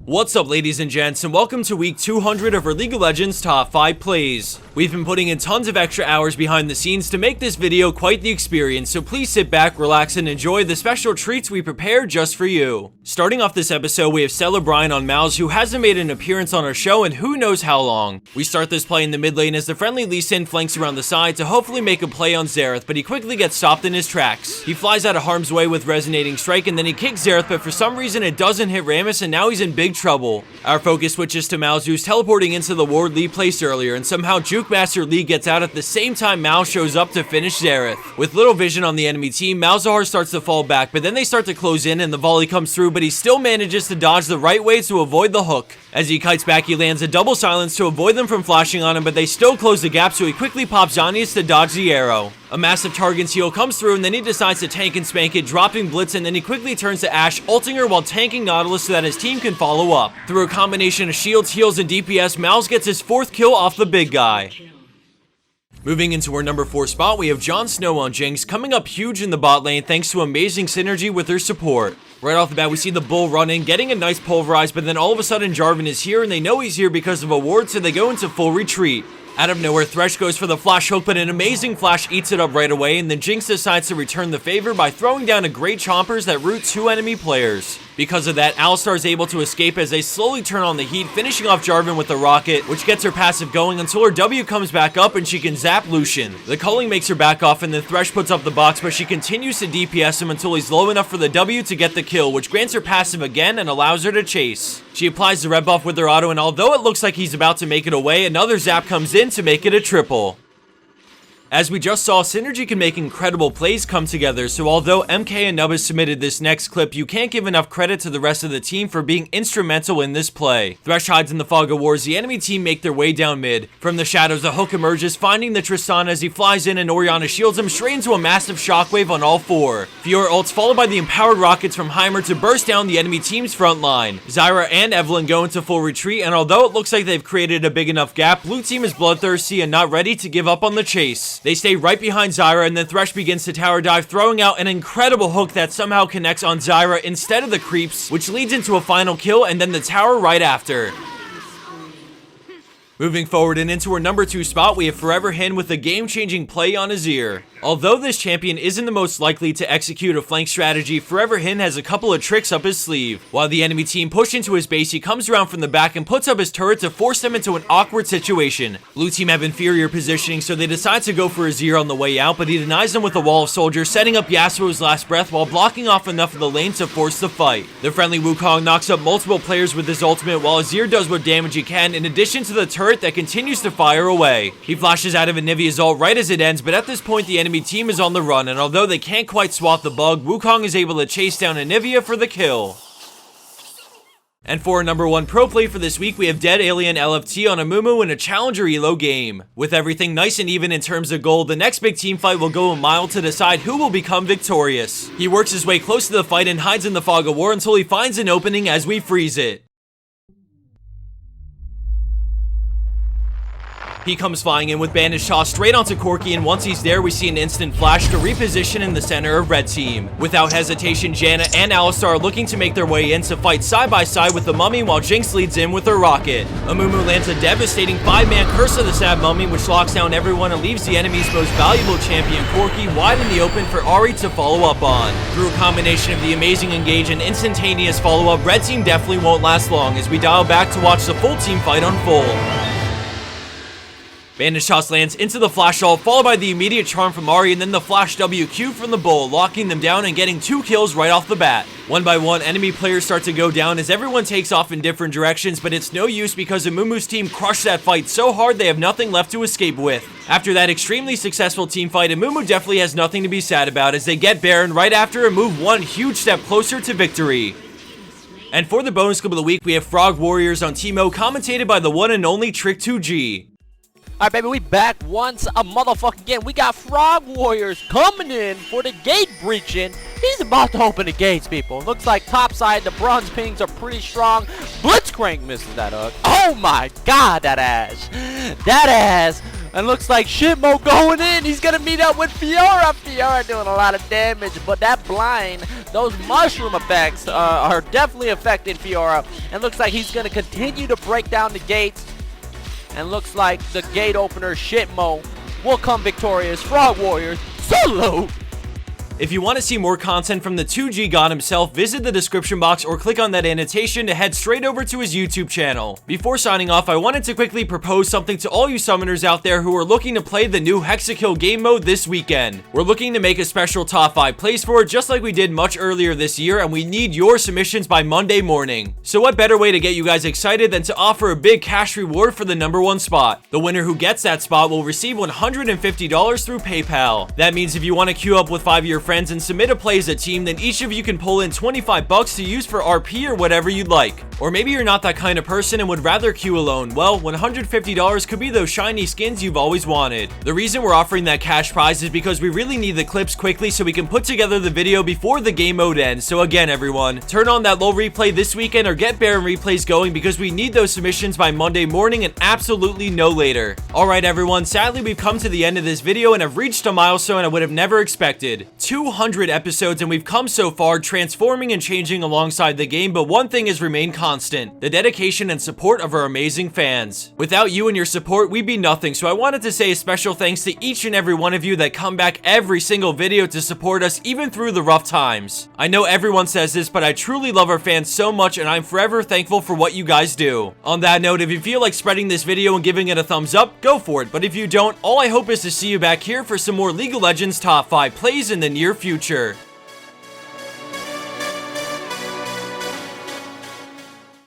What's up, ladies and gents, and welcome to week 200 of our League of Legends top 5 plays. We've been putting in tons of extra hours behind the scenes to make this video quite the experience, so please sit back, relax, and enjoy the special treats we prepared just for you. Starting off this episode, we have Stella Bryan on Mouse, who hasn't made an appearance on our show in who knows how long. We start this play in the mid lane as the friendly Lee Sin flanks around the side to hopefully make a play on Xerath, but he quickly gets stopped in his tracks. He flies out of harm's way with Resonating Strike, and then he kicks Xerath, but for some reason it doesn't hit Rammus, and now he's in big trouble. Our focus switches to Mouse, who's teleporting into the ward Lee placed earlier, and somehow Juke Master Lee gets out at the same time Mouse shows up to finish Xerath. With little vision on the enemy team, Malzahar starts to fall back, but then they start to close in and the volley comes through, but he still manages to dodge the right way to avoid the hook. As he kites back, he lands a double silence to avoid them from flashing on him, but they still close the gap, so he quickly pops Zhonya's to dodge the arrow. A massive Targon seal comes through, and then he decides to tank and spank it, dropping Blitz, and then he quickly turns to Ashe, ulting her while tanking Nautilus so that his team can follow up. Through a combination of shields, heals, and DPS, Malz gets his 4th kill off the big guy. Moving into our number 4 spot, we have Jon Snow on Jinx, coming up huge in the bot lane thanks to amazing synergy with her support. Right off the bat, we see the bull run in, getting a nice pulverize, but then all of a sudden Jarvan is here, and they know he's here because of a ward, so they go into full retreat. Out of nowhere, Thresh goes for the flash hook, but an amazing flash eats it up right away, and then Jinx decides to return the favor by throwing down a great chompers that root 2 enemy players. Because of that, Alistar is able to escape as they slowly turn on the heat, finishing off Jarvan with a rocket, which gets her passive going until her W comes back up and she can zap Lucian. The culling makes her back off, and then Thresh puts up the box, but she continues to DPS him until he's low enough for the W to get the kill, which grants her passive again and allows her to chase. She applies the red buff with her auto, and although it looks like he's about to make it away, another zap comes in to make it a triple. As we just saw, synergy can make incredible plays come together, so although MK and Nubbis submitted this next clip, you can't give enough credit to the rest of the team for being instrumental in this play. Thresh hides in the fog of war as the enemy team make their way down mid. From the shadows, a hook emerges, finding the Tristan as he flies in, and Orianna shields him straight into a massive shockwave on all 4. Fiora ults, followed by the empowered rockets from Heimer to burst down the enemy team's front line. Zyra and Evelynn go into full retreat, and although it looks like they've created a big enough gap, blue team is bloodthirsty and not ready to give up on the chase. They stay right behind Zyra, and then Thresh begins to tower dive, throwing out an incredible hook that somehow connects on Zyra instead of the creeps, which leads into a final kill and then the tower right after. Moving forward and into our number 2 spot, we have Forever Hin with a game-changing play on Azir. Although this champion isn't the most likely to execute a flank strategy, Forever Hin has a couple of tricks up his sleeve. While the enemy team push into his base, he comes around from the back and puts up his turret to force them into an awkward situation. Blue team have inferior positioning, so they decide to go for Azir on the way out, but he denies them with a wall of soldiers, setting up Yasuo's last breath while blocking off enough of the lane to force the fight. The friendly Wukong knocks up multiple players with his ultimate, while Azir does what damage he can, in addition to the turret that continues to fire away. He flashes out of Anivia's ult right as it ends, but at this point the enemy team is on the run, and although they can't quite swat the bug, Wukong is able to chase down Anivia for the kill. And for our number 1 pro play for this week, we have Dead Alien LFT on Amumu in a Challenger Elo game. With everything nice and even in terms of gold, the next big team fight will go a mile to decide who will become victorious. He works his way close to the fight and hides in the fog of war until he finds an opening as we freeze it. He comes flying in with Bandage Toss straight onto Corki, and once he's there, we see an instant flash to reposition in the center of red team. Without hesitation, Janna and Alistar are looking to make their way in to fight side by side with the Mummy while Jinx leads in with her rocket. Amumu lands a devastating 5-man Curse of the Sad Mummy, which locks down everyone and leaves the enemy's most valuable champion, Corki, wide in the open for Ahri to follow up on. Through a combination of the amazing engage and instantaneous follow-up, red team definitely won't last long as we dial back to watch the full team fight unfold. Bandage Toss lands into the flash ult, followed by the immediate charm from Ahri, and then the flash WQ from the bull, locking them down and getting 2 kills right off the bat. One by one, enemy players start to go down as everyone takes off in different directions, but it's no use because Amumu's team crushed that fight so hard they have nothing left to escape with. After that extremely successful team fight, Amumu definitely has nothing to be sad about as they get Baron right after and move one huge step closer to victory. And for the bonus clip of the week, we have Frog Warriors on Teemo, commentated by the one and only Trick2G. Alright, baby, we back once a motherfucking again. We got Frog Warriors coming in for the gate breaching. He's about to open the gates, people. Looks like topside, the bronze pings are pretty strong. Blitzcrank misses that hook. Oh my god, that ass. That ass. And looks like Shitmo going in. He's going to meet up with Fiora. Fiora doing a lot of damage, but that blind those mushroom effects are definitely affecting Fiora. And looks like he's going to continue to break down the gates. And looks like the gate opener Shitmo will come victorious. Frog Warriors, salute! If you want to see more content from the 2G God himself, visit the description box or click on that annotation to head straight over to his YouTube channel. Before signing off, I wanted to quickly propose something to all you summoners out there who are looking to play the new Hexakill game mode this weekend. We're looking to make a special top 5 plays for it just like we did much earlier this year, and we need your submissions by Monday morning. So what better way to get you guys excited than to offer a big cash reward for the #1 spot. The winner who gets that spot will receive $150 through PayPal. That means if you want to queue up with 5 of your friends and submit a play as a team, then each of you can pull in $25 to use for RP or whatever you'd like. Or maybe you're not that kind of person and would rather queue alone. Well, $150 could be those shiny skins you've always wanted. The reason we're offering that cash prize is because we really need the clips quickly so we can put together the video before the game mode ends. So again, everyone, turn on that low replay this weekend or get Baron replays going because we need those submissions by Monday morning and absolutely no later. Alright everyone, sadly we've come to the end of this video and have reached a milestone I would have never expected. 200 episodes, and we've come so far, transforming and changing alongside the game, but one thing has remained constant: the dedication and support of our amazing fans. Without you and your support, we'd be nothing, so I wanted to say a special thanks to each and every one of you that come back every single video to support us even through the rough times. I know everyone says this, but I truly love our fans so much, and I'm forever thankful for what you guys do. On that note, if you feel like spreading this video and giving it a thumbs up, go for it, but if you don't, all I hope is to see you back here for some more League of Legends top 5 plays in the near future.